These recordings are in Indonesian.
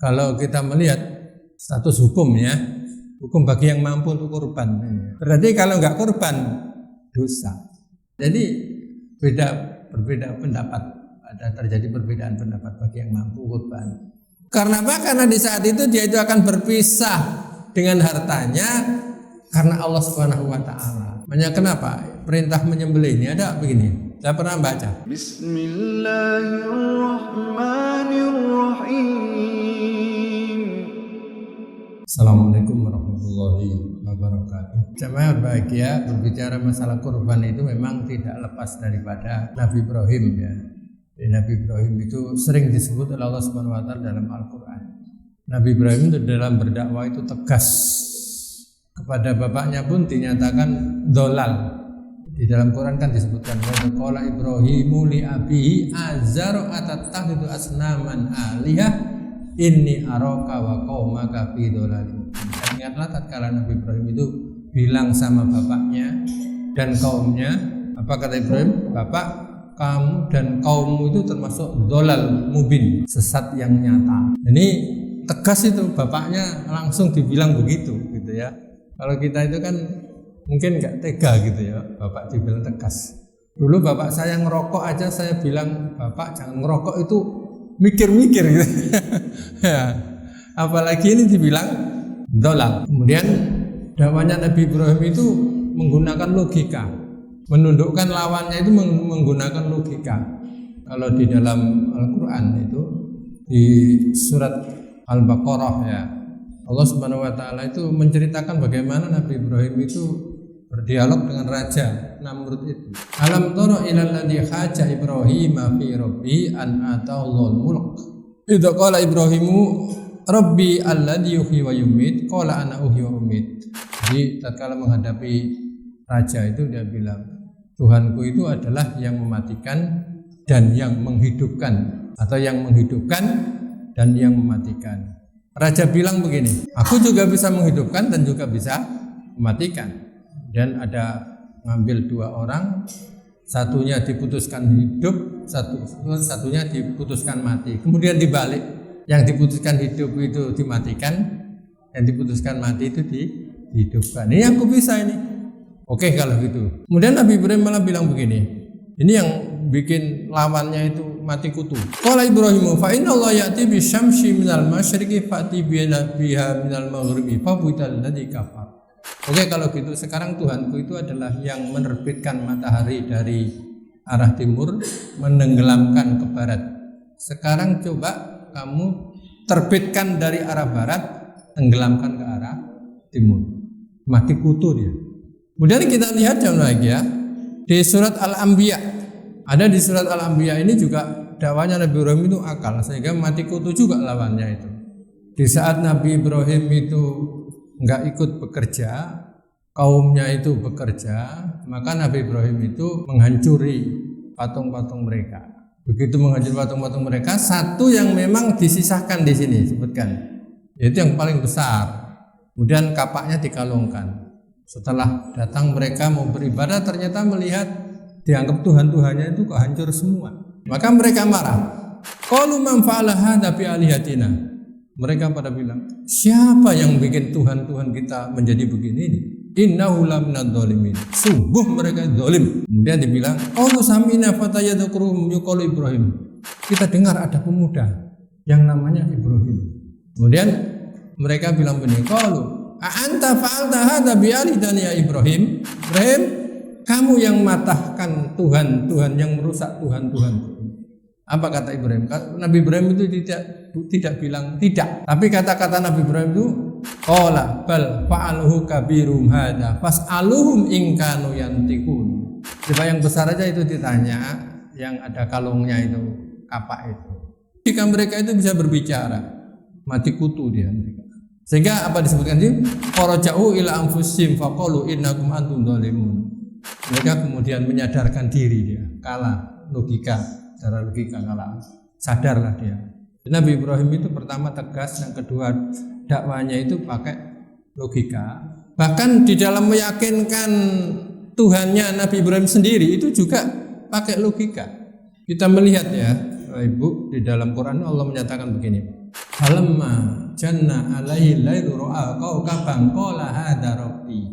Kalau kita melihat status hukum ya, hukum bagi yang mampu untuk kurban. Berarti kalau nggak kurban dosa. Jadi berbeda pendapat, ada terjadi perbedaan pendapat bagi yang mampu kurban. Karena apa? Karena di saat itu dia itu akan berpisah dengan hartanya karena Allah Subhanahu wa taala. Makanya kenapa perintah menyembelih ini ada begini. Saya pernah baca. Bismillahirrahmanirrahim. Assalamualaikum warahmatullahi wabarakatuh. Jamaah berbahagia, berbicara masalah kurban itu memang tidak lepas daripada Nabi Ibrahim ya. Nabi Ibrahim itu sering disebut oleh Allah Subhanahu wa taala dalam Al-Qur'an. Nabi Ibrahim itu dalam berdakwah itu tegas. Kepada bapaknya pun dinyatakan dolal. Di dalam Quran kan disebutkan qala Ibrahimu li abihi azar atattakhidhu asnaman alihah inni araka wa qaumaka fi dolalim. Ingatlah tatkala Nabi Ibrahim itu bilang sama bapaknya dan kaumnya, apa kata Ibrahim? Bapak, kamu dan kaummu itu termasuk dolal mubin, sesat yang nyata. Ini tegas itu, bapaknya langsung dibilang begitu gitu ya. Kalau kita itu kan mungkin nggak tega gitu ya, bapak dibilang tegas. Dulu bapak saya ngerokok aja saya bilang, bapak jangan ngerokok, itu mikir-mikir gitu. Ya. Apalagi ini dibilang dolal. Kemudian dakwahnya Nabi Ibrahim itu menggunakan logika, menundukkan lawannya itu menggunakan logika. Kalau di dalam Al-Quran itu di surat Al-Baqarah ya, Allah Subhanahu wa taala itu menceritakan bagaimana Nabi Ibrahim itu berdialog dengan raja Namrud itu. Alam tara ilal ladzi haja Ibrahim fi rabbi an atahul mulk. Idza qala Ibrahimu rabbi alladzi yuhyi wa yumiit qala ana uhyi wa umiit. Jadi tatkala menghadapi raja itu dia bilang, Tuhanku itu adalah yang mematikan dan yang menghidupkan, atau yang menghidupkan dan yang mematikan. Raja bilang begini, aku juga bisa menghidupkan dan juga bisa mematikan. Dan ada ngambil dua orang, satunya diputuskan hidup, satunya diputuskan mati. Kemudian dibalik, yang diputuskan hidup itu dimatikan, yang diputuskan mati itu dihidupkan. Ini aku bisa ini. Oke kalau gitu. Kemudian Nabi Ibrahim malah bilang begini, ini yang bikin lawannya itu mati kutu. Qala Ibrahimu fa inna Allah ya'ti bisyamsi minal masyriqi fa'ti biha minal maghribi fa buital ladzi kafar. Oke kalau gitu sekarang Tuhanku itu adalah yang menerbitkan matahari dari arah timur menenggelamkan ke barat. Sekarang coba kamu terbitkan dari arah barat, tenggelamkan ke arah timur. Mati kutu dia. Kemudian kita lihat jam lagi ya di surat Al-Anbiya. Ada di surat Al-Anbiya ini juga dakwahnya Nabi Ibrahim itu akal, sehingga mati kutu juga lawannya itu. Di saat Nabi Ibrahim itu enggak ikut bekerja, kaumnya itu bekerja, maka Nabi Ibrahim itu menghancuri patung-patung mereka. Begitu menghancuri patung-patung mereka, satu yang memang disisahkan di sini sebutkan, yaitu yang paling besar. Kemudian kapaknya dikalungkan. Setelah datang mereka mau beribadah, ternyata melihat dianggap Tuhan-Tuhannya itu kok hancur semua. Maka mereka marah. Qalu man fa'ala hadza bi alihatina. Mereka pada bilang, siapa yang bikin Tuhan-Tuhan kita menjadi begini ini? Innahu laminadz dzalimin. Sungguh mereka zalim. Kemudian dibilang, qalu samina fatayadzurum yuqalu Ibrahim. Kita dengar ada pemuda yang namanya Ibrahim. Kemudian mereka bilang begini, qalu a'anta fa'alta hadza bi alihatina ya Ibrahim? Ibrahim, kamu yang matahkan Tuhan yang merusak Tuhan. Apa kata Ibrahim? Nabi Ibrahim itu tidak bilang tidak, tapi kata-kata Nabi Ibrahim itu qala bal fa'aluhu kabirum hadza fas'aluhum in kanu yantiqun. Coba yang besar aja itu ditanya, yang ada kalungnya itu, kapak itu. Jika mereka itu bisa berbicara, mati kutu dia mereka. Sehingga apa disebutkan sih? Qaraja'u ila anfusihim faqalu innakum antum dzalimun. Mereka kemudian menyadarkan diri dia, kalah logika, secara logika kalah, sadarlah dia. Nabi Ibrahim itu pertama tegas, yang kedua dakwanya itu pakai logika. Bahkan di dalam meyakinkan Tuhannya Nabi Ibrahim sendiri itu juga pakai logika. Kita melihat ya, Ibu, di dalam Quran Allah menyatakan begini. Falamma janna alaihi lailu ra'a kaukaban qala hadza rabbi.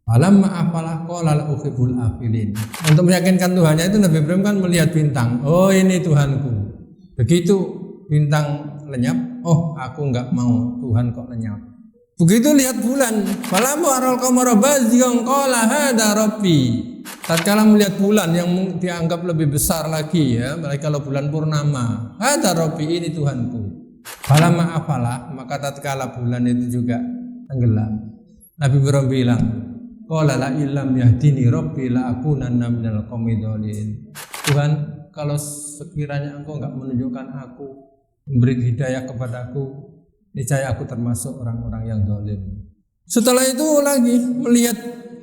Falamma afala qala la uhibbul afilin. Untuk meyakinkan Tuhannya itu Nabi Ibrahim kan melihat bintang. Oh, ini Tuhanku. Begitu bintang lenyap, oh aku enggak mau, Tuhan kok lenyap. Begitu lihat bulan, falamma aral qamara bazighan qala hadza rabbi. Tatkala melihat bulan yang dianggap lebih besar lagi ya, kalau bulan purnama, hadza rabbi, ini Tuhanku. Falamma afala, maka tatkala bulan itu juga tenggelam, Nabi Ibrahim bilang, qala la illam yahdini rabbi la akunanna minal qaumidz dzalimin. Tuhan, kalau sekiranya Engkau enggak menunjukkan aku, memberi hidayah kepadaku, niscaya aku termasuk orang-orang yang zalim. Setelah itu lagi melihat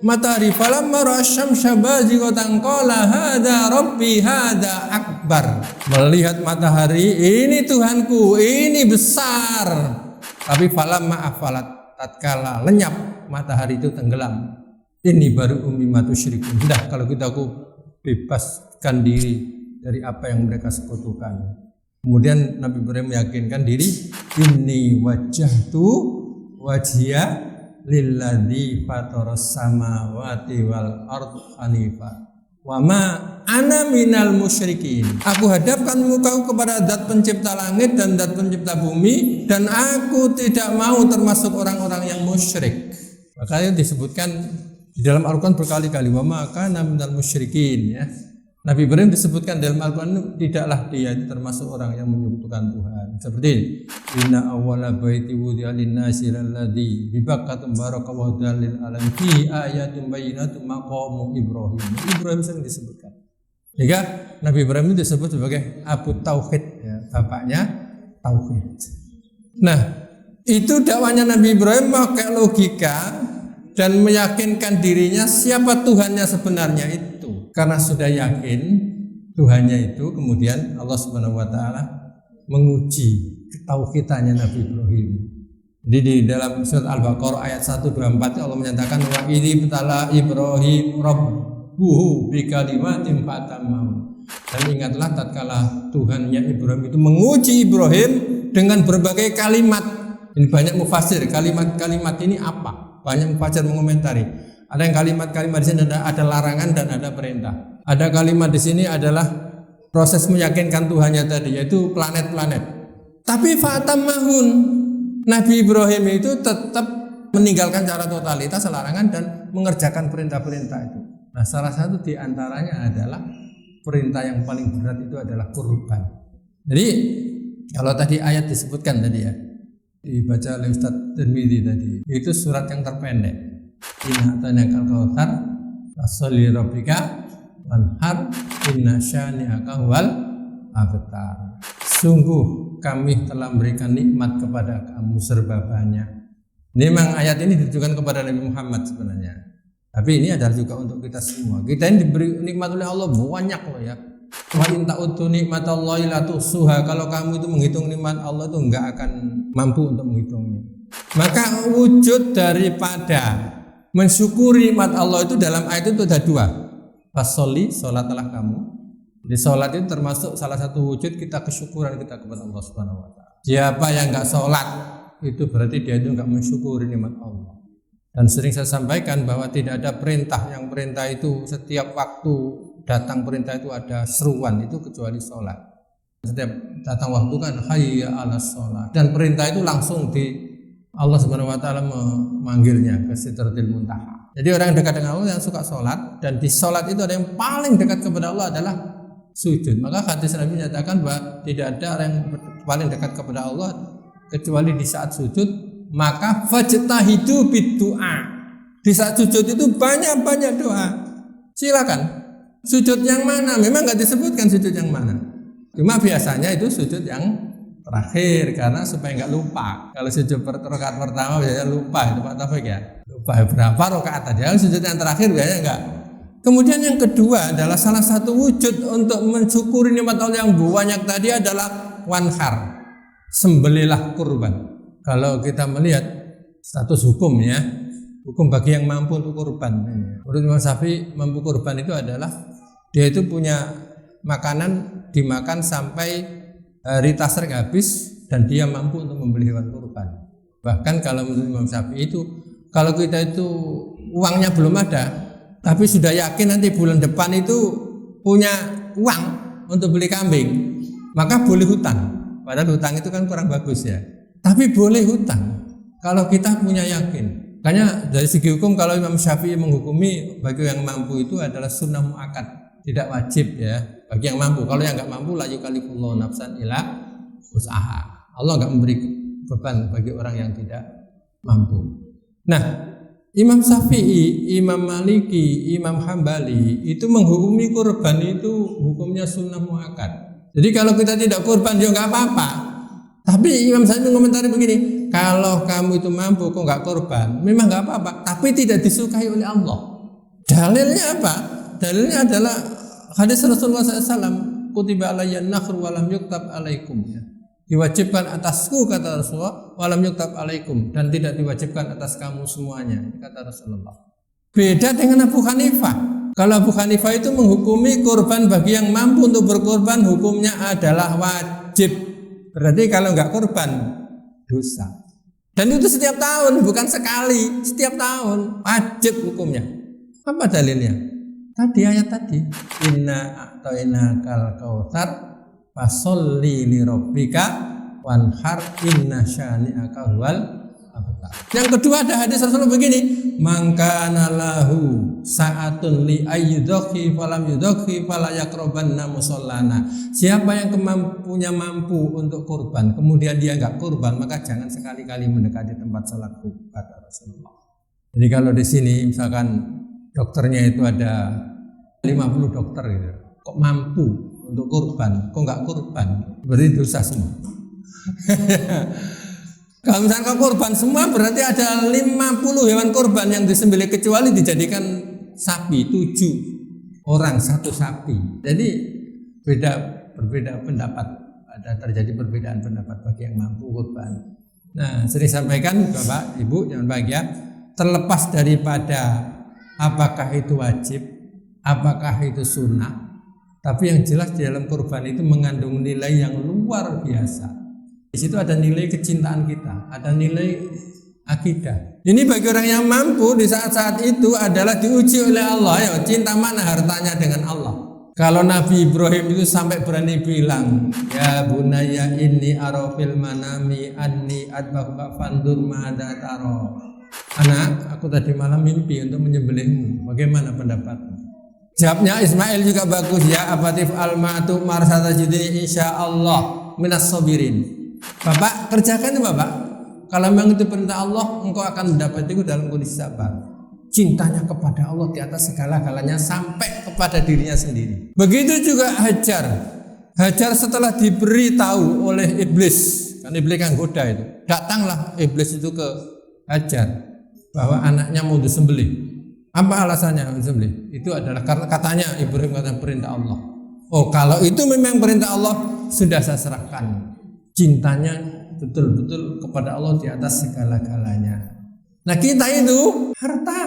matahari, falamma rasyamsa bazighatan qala hadza rabbi hadza akbar. Melihat matahari, ini Tuhanku, ini besar. Tapi falamma afalat, tatkala lenyap matahari itu tenggelam, ini baru ummimatu syirikun. Sudah, kalau gitu aku bebaskan diri dari apa yang mereka sekutukan. Kemudian Nabi Ibrahim meyakinkan diri, inni wajjahtu wajhiya lilladzi fataras samawati wal ardh hanifa wa ma ana minal musyrikin. Aku hadapkan mukaku kepada zat pencipta langit dan zat pencipta bumi, dan aku tidak mau termasuk orang-orang yang musyrik. Makanya disebutkan di dalam Al-Quran berkali-kali, wa ma kana minal musyrikin ya. Nabi Ibrahim disebutkan dalam Al-Quran, tidaklah dia termasuk orang yang menyekutukan Tuhan. Seperti ini, inna awwala baiti wudi'a lin-nasi alladzi bi Bakkah mubarakun wa hudan lil alamin fi ayatin bayyinatin maqamu Ibrahim. Ibrahim sering disebutkan. Sehingga Nabi Ibrahim itu disebut sebagai Abu Tauhid ya, bapaknya Tauhid. Nah, itu dakwahnya Nabi Ibrahim pakai logika dan meyakinkan dirinya siapa Tuhannya sebenarnya itu. Karena sudah yakin Tuhannya itu, kemudian Allah Subhanahu wa taala menguji ketauhidannya Nabi Ibrahim. Jadi di dalam surat Al-Baqarah ayat 124 Allah menyatakan wa idzi betala Ibrahim rabbuhu bi kalimatin fatamam. Dan ingatlah tatkala Tuhannya Ibrahim itu menguji Ibrahim dengan berbagai kalimat. Ini banyak mufasir, kalimat-kalimat ini apa? Banyak mufasir mengomentari. Ada yang kalimat-kalimat di sini ada larangan dan ada perintah. Ada kalimat di sini adalah proses meyakinkan Tuhannya tadi, yaitu planet-planet. Tapi fa'tamahun, Nabi Ibrahim itu tetap meninggalkan cara totalitas larangan dan mengerjakan perintah-perintah itu. Nah, salah satu di antaranya adalah perintah yang paling berat itu adalah kurban. Jadi kalau tadi ayat disebutkan tadi ya, dibaca oleh Ustaz Tirmidzi tadi, itu surat yang terpendek. Inna atanakal kautsar fasolli rabbika wanhar inna syani'aka wal abtar. Sungguh kami telah memberikan nikmat kepada kamu serba banyak. Ini memang ayat ini ditujukan kepada Nabi Muhammad sebenarnya. Tapi ini adalah juga untuk kita semua. Kita ini diberi nikmat oleh Allah banyak loh ya. Wa in ta'uddu nikmatallahi la tuhsuha. Kalau kamu itu menghitung nikmat Allah itu enggak akan mampu untuk menghitungnya. Maka wujud daripada mensyukuri nikmat Allah itu dalam ayat itu ada dua. Fasolli, sholatlah kamu. Di sholat itu termasuk salah satu wujud kita kesyukuran kita kepada Allah Subhanahu wa taala. Siapa yang enggak sholat itu berarti dia itu enggak mensyukuri nikmat Allah. Dan sering saya sampaikan bahwa tidak ada perintah yang perintah itu setiap waktu datang perintah itu ada seruan itu kecuali sholat. Setiap datang waktu kan hayya 'alas sholat, dan perintah itu langsung di Allah Subhanahu wa taala memanggilnya ke Sidratil Muntaha. Jadi orang yang dekat dengan Allah yang suka sholat, dan di sholat itu ada yang paling dekat kepada Allah adalah sujud. Maka hadis Nabi menyatakan bahwa tidak ada orang yang paling dekat kepada Allah kecuali di saat sujud. Maka fajtahidu bid-du'a. Di saat sujud itu banyak-banyak doa. Silakan. Sujud yang mana? Memang enggak disebutkan sujud yang mana. Cuma biasanya itu sujud yang terakhir karena supaya enggak lupa. Kalau sujud rakaat pertama biasanya lupa itu Pak Taufik ya. Lupa berapa rakaat aja. Sujud yang terakhir biasanya enggak. Kemudian yang kedua adalah salah satu wujud untuk mensyukuri nikmat Allah yang banyak tadi adalah wanhar. Sembelilah kurban. Kalau kita melihat status hukum ya, hukum bagi yang mampu untuk kurban. Menurut Imam Syafi'i, mampu kurban itu adalah dia itu punya makanan dimakan sampai hari tasyrik habis, dan dia mampu untuk membeli hewan kurban. Bahkan kalau menurut Imam Syafi'i itu, kalau kita itu uangnya belum ada, tapi sudah yakin nanti bulan depan itu punya uang untuk beli kambing, maka boleh hutang. Padahal hutang itu kan kurang bagus ya. Tapi boleh hutang kalau kita punya yakin. Makanya dari segi hukum kalau Imam Syafi'i menghukumi bagi yang mampu itu adalah sunnah muakkad, tidak wajib ya bagi yang mampu. Kalau yang nggak mampu, la yukallifullahu nafsan illa wus'aha. Allah nggak memberi beban bagi orang yang tidak mampu. Nah, Imam Syafi'i, Imam Maliki, Imam Hambali itu menghukumi kurban itu hukumnya sunnah muakkad. Jadi kalau kita tidak kurban ya nggak apa-apa. Tapi Imam Syafi'i mengomentari begini, kalau kamu itu mampu kok nggak kurban, memang nggak apa-apa. Tapi tidak disukai oleh Allah. Dalilnya apa? Dalilnya adalah hadis Rasulullah SAW, kutiba alayyan nakhru walam yuktab alaikum. Diwajibkan atasku kata Rasulullah, walam yuktab alaikum, dan tidak diwajibkan atas kamu semuanya kata Rasulullah. Beda dengan Abu Hanifah. Kalau Abu Hanifah itu menghukumi kurban bagi yang mampu untuk berkurban hukumnya adalah wajib. Berarti kalau nggak kurban dosa. Dan itu setiap tahun, bukan sekali, setiap tahun wajib hukumnya. Apa dalilnya? Tadi ayat tadi, inna a'tayna kal kautsar fasolli li rabbika wanhar inna syani'aka huwal abtar. Yang kedua ada hadis Rasulullah begini, mangkana lahu sa'atun li ayyudhi falam yudhi fala yaqrabanna musallana. Siapa yang punya mampu untuk kurban kemudian dia enggak kurban, maka jangan sekali-kali mendekati tempat salatku kata Rasulullah. Jadi kalau di sini misalkan dokternya itu ada 50 dokter gitu, kok mampu untuk kurban, kok enggak kurban, berarti dosa semua. Kalau misalkan kurban semua berarti ada 50 hewan kurban yang disembelih kecuali dijadikan sapi 7 orang satu sapi. Jadi berbeda pendapat, ada terjadi perbedaan pendapat bagi yang mampu kurban. Nah, sering sampaikan Bapak, Ibu jangan bahagia, terlepas daripada apakah itu wajib, apakah itu sunnah, tapi yang jelas di dalam kurban itu mengandung nilai yang luar biasa. Di situ ada nilai kecintaan kita, ada nilai akidah. Ini bagi orang yang mampu di saat-saat itu adalah diuji oleh Allah. Ya, cinta mana hartanya dengan Allah. Kalau Nabi Ibrahim itu sampai berani bilang, ya bunayya inni ara fil manami anni adbahuka fandur ma'adha taro. Anak, aku tadi malam mimpi untuk menyembelihmu. Bagaimana pendapatmu? Jawabnya Ismail juga bagus, ya abatif al-ma'tu marsata jidini insyaallah minas sabirin. Bapak kerjakan itu Bapak. Kalau memang itu perintah Allah, engkau akan mendapat itu dalam kondisi sabar. Cintanya kepada Allah di atas segala-galanya sampai kepada dirinya sendiri. Begitu juga Hajar. Hajar setelah diberi tahu oleh iblis, kan iblis kan goda itu. Datanglah iblis itu ke Hajar bahwa anaknya mau disembelih. Apa alasannya disembelih? Itu adalah karena katanya Ibrahim kata perintah Allah. Oh, kalau itu memang perintah Allah, sudah saya serahkan. Cintanya betul-betul kepada Allah di atas segala-galanya. Nah kita itu harta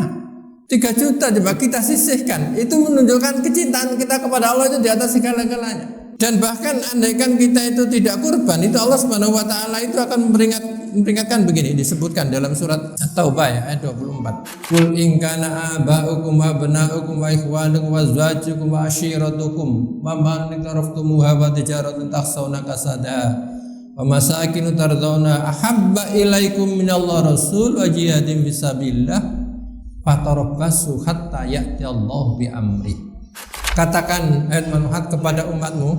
3 juta coba kita sisihkan, itu menunjukkan kecintaan kita kepada Allah itu di atas segala-galanya. Dan bahkan andaikan kita itu tidak kurban, itu Allah Subhanahu wa taala itu akan memperingatkan begini, disebutkan dalam surat At-Taubah ya, ayat 24. Qul in kana aba'ukum wa abna'ukum wa ikhwanukum wa azwajukum wa ashiratukum wa man taraftumuha wa tijaratun takhshawna kasada wa masakinu tardawna ahabba ilaikum minallah rasul wa jihadin fisabilillah fatarabbasu hatta ya'ti Allah bi amri. Katakan ayat manfaat kepada umatmu,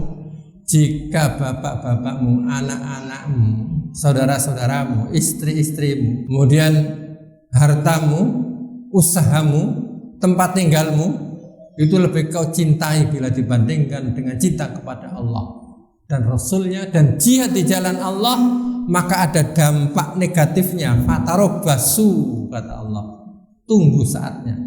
jika bapak-bapakmu, anak-anakmu, saudara-saudaramu, istri-istrimu, kemudian hartamu, usahamu, tempat tinggalmu itu lebih kau cintai bila dibandingkan dengan cinta kepada Allah dan Rasulnya dan jihad di jalan Allah, maka ada dampak negatifnya. Fatarabbasu kata Allah, tunggu saatnya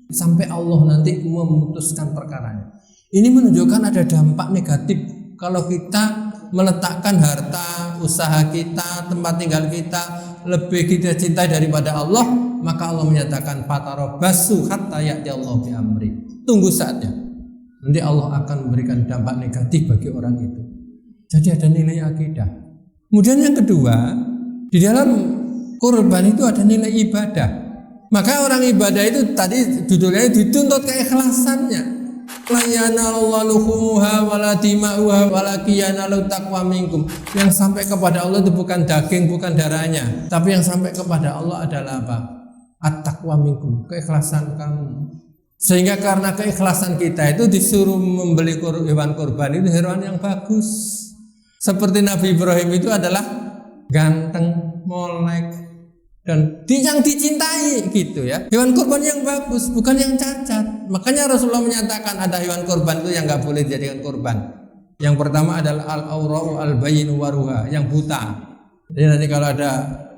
sampai Allah nanti memutuskan perkaranya. Ini menunjukkan ada dampak negatif kalau kita meletakkan harta, usaha kita, tempat tinggal kita lebih kita cintai daripada Allah, maka Allah menyatakan fatarabbasu hatta ya'ti Allah bi amri. Tunggu saatnya. Nanti Allah akan memberikan dampak negatif bagi orang itu. Jadi ada nilai akidah. Kemudian yang kedua, di dalam kurban itu ada nilai ibadah. Maka orang ibadah itu tadi judulnya dituntut keikhlasannya. La yanallahu luhumuha wala dima'uha walakin yanalu taqwa minkum. Yang sampai kepada Allah itu bukan daging, bukan darahnya, tapi yang sampai kepada Allah adalah apa? At-taqwa minkum, keikhlasan kamu. Sehingga karena keikhlasan kita itu disuruh membeli hewan kurban itu hewan yang bagus. Seperti Nabi Ibrahim itu adalah ganteng, molek, dan yang dicintai gitu ya. Hewan kurban yang bagus, bukan yang cacat. Makanya Rasulullah menyatakan ada hewan kurban itu yang nggak boleh dijadikan kurban. Yang pertama adalah al-aura'u al-bayinu waruha, yang buta. Jadi nanti kalau ada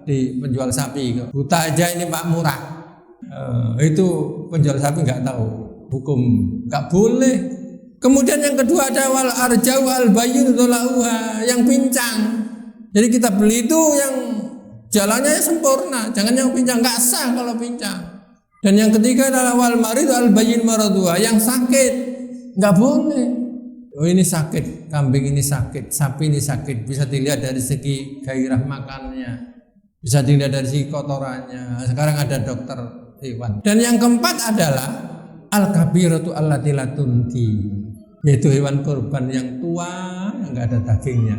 di penjual sapi, buta aja ini Pak murah. Itu penjual sapi nggak tahu hukum, nggak boleh. Kemudian yang kedua ada wal arjau al bayyin dolauha, yang pincang. Jadi kita beli itu yang jalannya sempurna, jangan yang pincang, nggak sah kalau pincang. Dan yang ketiga adalah wal marid al bayyin maradua, yang sakit nggak boleh. Oh ini sakit, kambing ini sakit, sapi ini sakit, bisa dilihat dari segi gairah makannya, bisa dilihat dari segi kotorannya. Sekarang ada dokter hewan. Dan yang keempat adalah al-kabiratu allati la tunki, yaitu hewan kurban yang tua yang enggak ada dagingnya.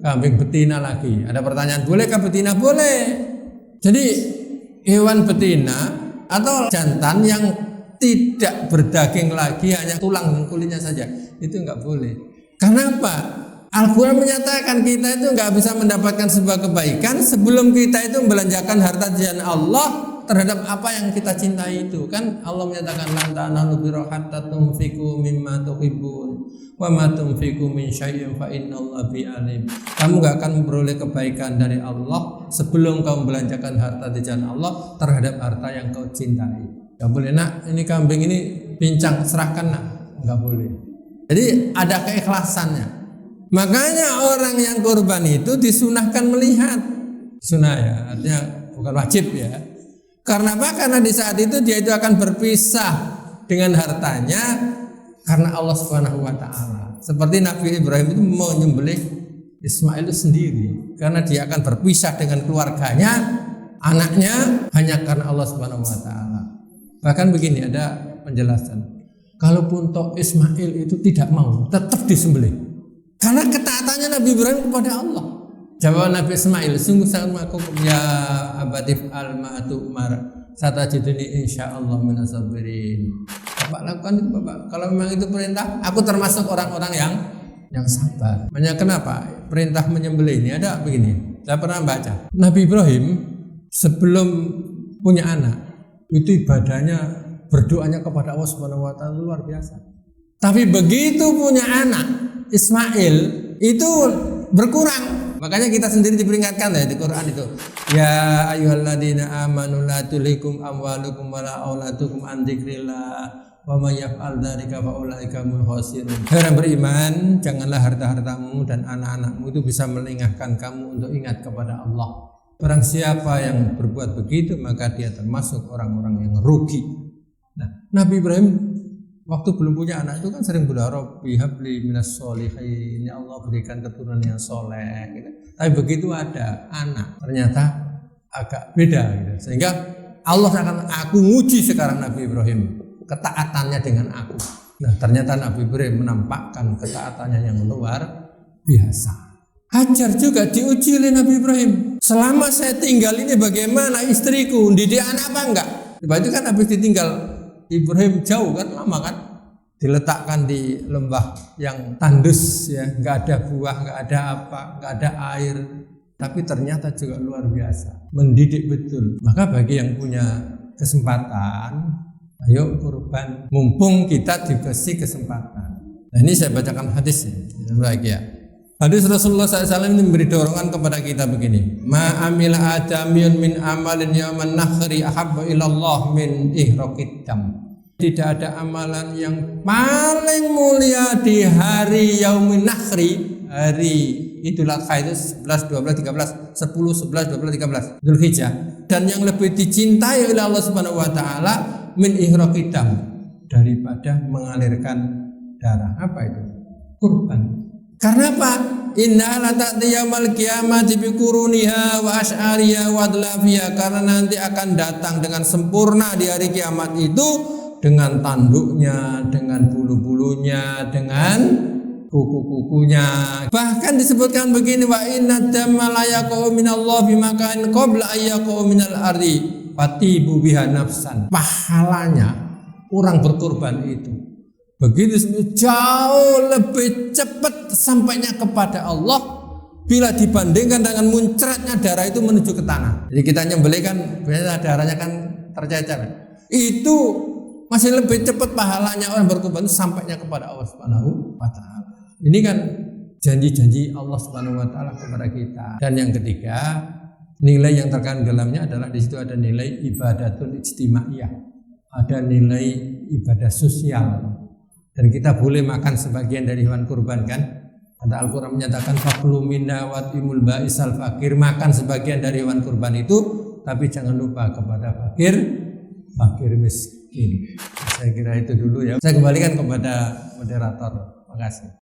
Kambing betina lagi. Ada pertanyaan, bolehkah betina? Boleh. Jadi hewan betina atau jantan yang tidak berdaging lagi, hanya tulang dan kulitnya saja, itu enggak boleh. Kenapa? Al-Quran menyatakan kita itu enggak bisa mendapatkan sebuah kebaikan sebelum kita itu membelanjakan harta di jalan Allah terhadap apa yang kita cintai itu. Kan Allah menyatakan lan ta'nalu birra hatta tunfiqu mimma tuhibbun wa ma tunfiqu min syai'in fa innallaha bi alim. Kamu enggak akan memperoleh kebaikan dari Allah sebelum kamu belanjakan harta di jalan Allah terhadap harta yang kau cintai. Enggak boleh, nak, ini kambing ini pincang, serahkan, nak. Enggak boleh. Jadi ada keikhlasannya. Makanya orang yang kurban itu disunahkan melihat. Sunah ya, artinya bukan wajib ya. Karena apa? Karena di saat itu dia itu akan berpisah dengan hartanya karena Allah Subhanahu wa taala. Seperti Nabi Ibrahim itu mau menyembelih Ismail itu sendiri karena dia akan berpisah dengan keluarganya, anaknya, hanya karena Allah Subhanahu wa taala. Bahkan begini ada penjelasan. Kalaupun toh Ismail itu tidak mau, tetap disembelih. Karena ketaatannya Nabi Ibrahim kepada Allah. Jawab Nabi Ismail, sungguh sangat aku ya abatif al-ma'atu umar satajiduni insyaallah minas sabirin. Bapak lakukan itu Bapak. Kalau memang itu perintah, aku termasuk orang-orang yang sabar. Makanya kenapa perintah menyembelih ini ada begini. Saya pernah baca Nabi Ibrahim sebelum punya anak itu ibadahnya, berdoanya kepada Allah Subhanahu wa taala luar biasa. Tapi begitu punya anak Ismail itu berkurang. Makanya kita sendiri diperingatkan ya di Quran itu. Ya ayyuhalladzina amanu la tulikum amwalukum wala auladukum an dzikrillah wa may yaf'al dzalika fa ulaika humul khasirun. Orang beriman, janganlah harta-hartamu dan anak-anakmu itu bisa melengahkan kamu untuk ingat kepada Allah. Barang siapa yang berbuat begitu maka dia termasuk orang-orang yang rugi. Nah, Nabi Ibrahim waktu belum punya anak itu kan sering berdoa, Rabbi habli minas sholihin, ya Allah berikan keturunan yang soleh gitu. Tapi begitu ada anak ternyata agak beda gitu. Sehingga Allah akan, aku nguji sekarang Nabi Ibrahim ketaatannya dengan aku. Nah ternyata Nabi Ibrahim menampakkan ketaatannya yang luar biasa. Hajar juga diuji oleh Nabi Ibrahim. Selama saya tinggal ini bagaimana istriku, didik anak apa enggak? Sebab itu kan habis ditinggal Ibrahim jauh kan, lama kan, diletakkan di lembah yang tandus ya, nggak ada buah, nggak ada apa, nggak ada air, tapi ternyata juga luar biasa, mendidik betul. Maka bagi yang punya kesempatan, ayo kurban, mumpung kita dikasih kesempatan. Nah ini saya bacakan hadis lagi ya. Hadis Rasulullah SAW ini memberi dorongan kepada kita begini. Ma amila adamiyun min amalin yawman nakhri ahabba ilallah min ihraqid dam. Tidak ada amalan yang paling mulia di hari yaumin nakhri, hari Idul Adha itu 11, 12, 13, 10, 11, 12, 13 Dzulhijjah, dan yang lebih dicintai oleh Allah Subhanahu wa taala min ihraqid dam, daripada mengalirkan darah. Apa itu? Kurban. Karena apa? Inna la ta'ti yaumal qiyamati bi quruniha wa asy'ariha wa adlafiha, karena nanti akan datang dengan sempurna di hari kiamat itu dengan tanduknya, dengan bulu-bulunya, dengan kuku-kukunya. Bahkan disebutkan begini, wa inna damma la yaqau minallahi makain qabla ayyaqau minal ardi fatibu biha nafsan. Pahalanya orang berkorban itu begitu jauh lebih cepat sampainya kepada Allah bila dibandingkan dengan muncratnya darah itu menuju ke tanah. Jadi kita nyembelih kan biasanya darahnya kan tercecer. Itu masih lebih cepat pahalanya orang berkorban sampainya kepada Allah Subhanahu wa taala. Ini kan janji-janji Allah Subhanahu wa taala kepada kita. Dan yang ketiga, nilai yang terkandung dalamnya adalah di situ ada nilai ibadatul ijtimaiyah. Ada nilai ibadah sosial. Dan kita boleh makan sebagian dari hewan kurban kan? Ada Al-Quran menyatakan faklu minna watimul ba'isal fakir, makan sebagian dari hewan kurban itu, tapi jangan lupa kepada fakir miskin. Saya kira itu dulu ya. Saya kembalikan kepada moderator. Terima kasih.